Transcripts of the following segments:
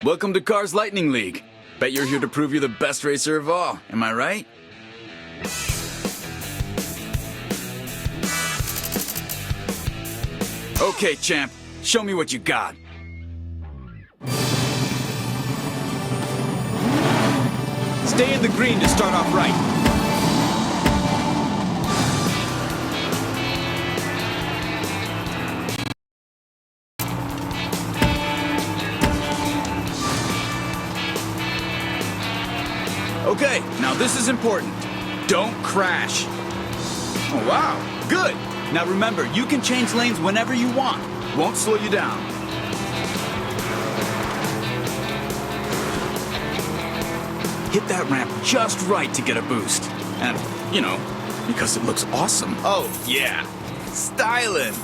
Welcome to Cars Lightning League. Bet you're here to prove you're the best racer of all, am I right? Okay, champ, show me what you got. Stay in the green to start off right. Okay, now this is important. Don't crash. Oh, wow, good. Now remember, you can change lanes whenever you want. Won't slow you down. Hit that ramp just right to get a boost. And, you know, because it looks awesome. Oh, yeah. Stylin'.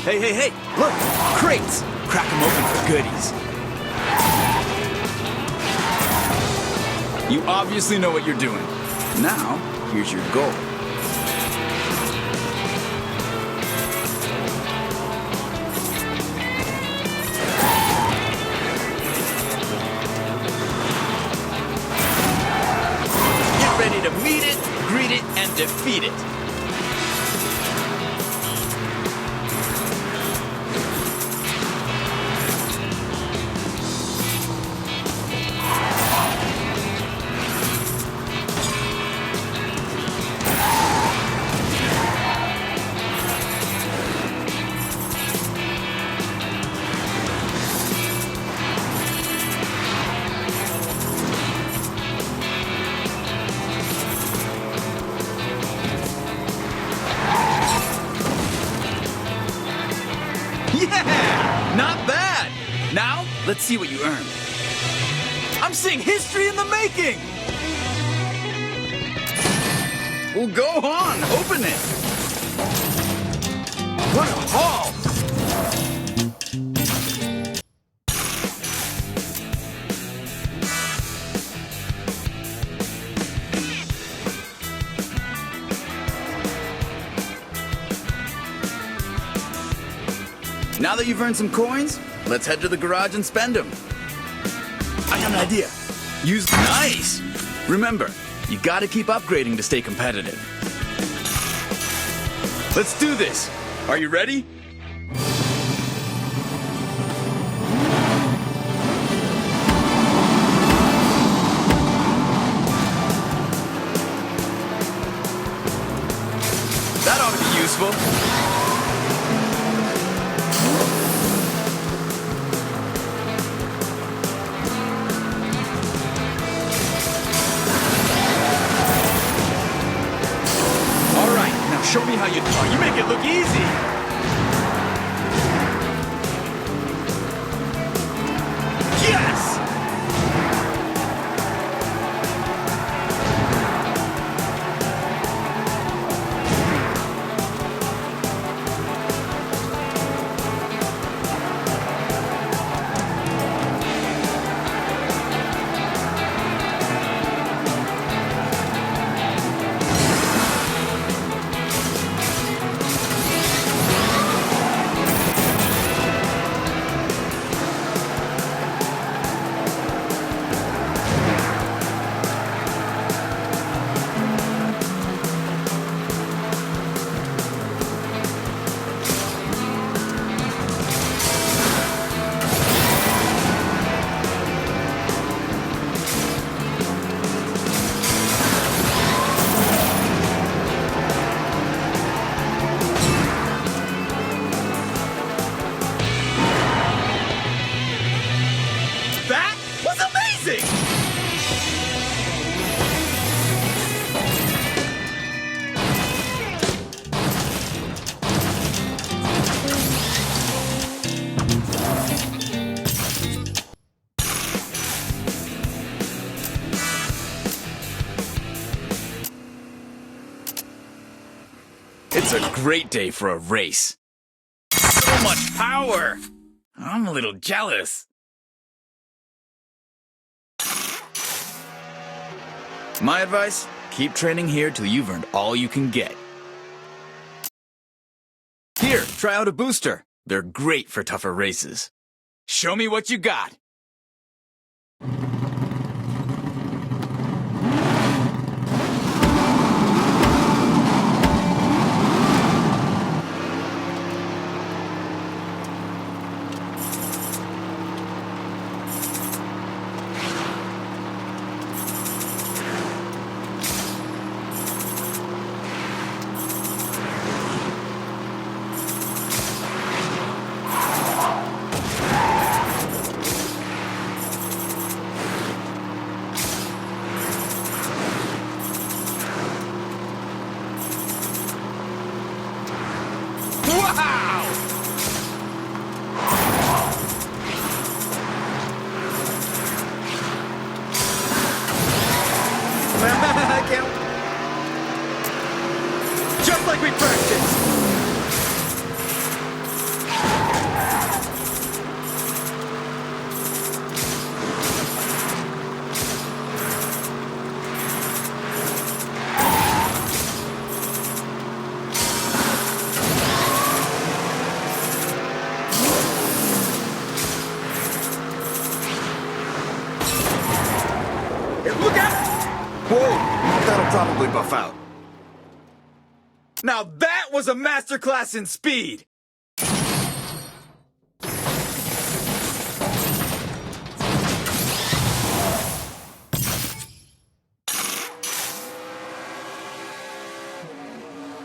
Hey, hey, hey, look, crates. Crack them open for goodies. You obviously know what you're doing. Now, here's your goal. Get ready to meet it, greet it, and defeat it. Yeah! Not bad! Now, let's see what you earned. I'm seeing history in the making! Well, go on, open it! What a haul! Now that you've earned some coins, let's head to the garage and spend them. I got an idea. Use nice! Remember, you gotta keep upgrading to stay competitive. Let's do this! Are you ready? That ought to be useful. Show me how you do. You make it look easy. Yes! That was amazing! It's a great day for a race. So much power! I'm a little jealous. My advice? Keep training here till you've earned all you can get. Here, try out a booster. They're great for tougher races. Show me what you got. Just like we practiced. Hey, look out! Whoa, that'll probably buff out. Now that was a masterclass in speed!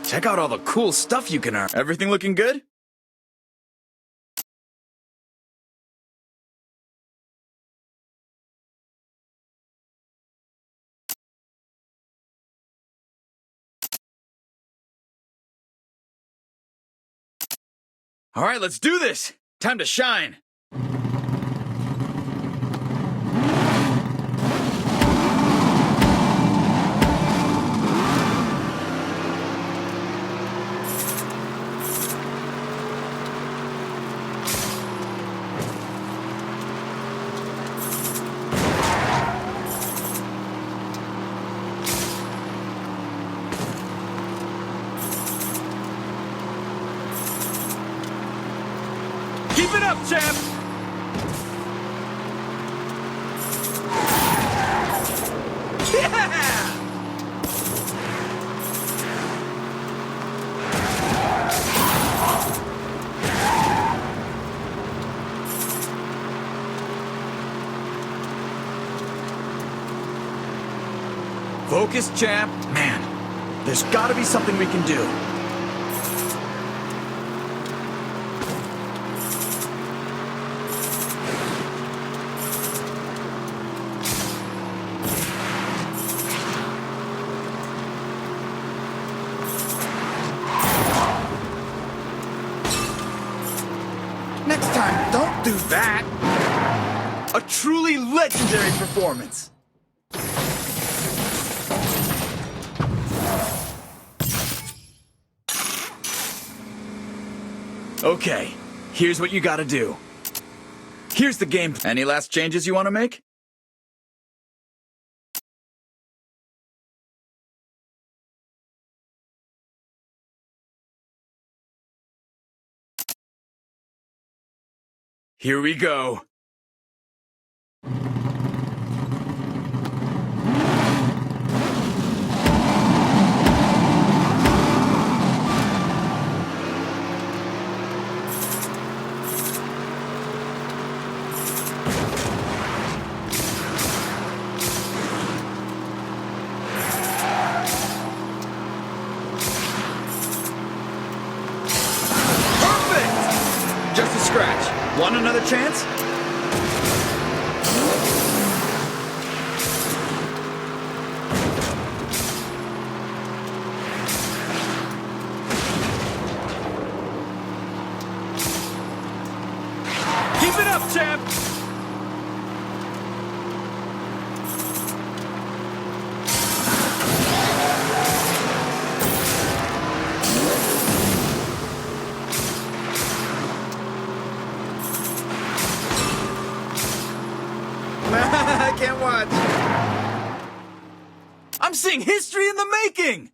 Check out all the cool stuff you can earn. Everything looking good? All right, let's do this! Time to shine! Keep it up, champ! Yeah! Focus, champ. Man, there's gotta be something we can do. Next time, don't do that! A truly legendary performance! Okay, here's what you gotta do. Here's the game. Any last changes you want to make? Here we go. Perfect! Just a scratch. Want another chance? Keep it up, champ! I can't watch. I'm seeing history in the making!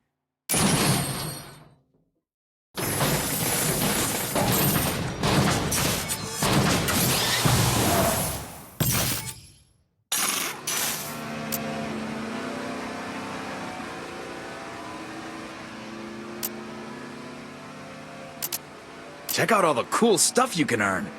Check out all the cool stuff you can earn.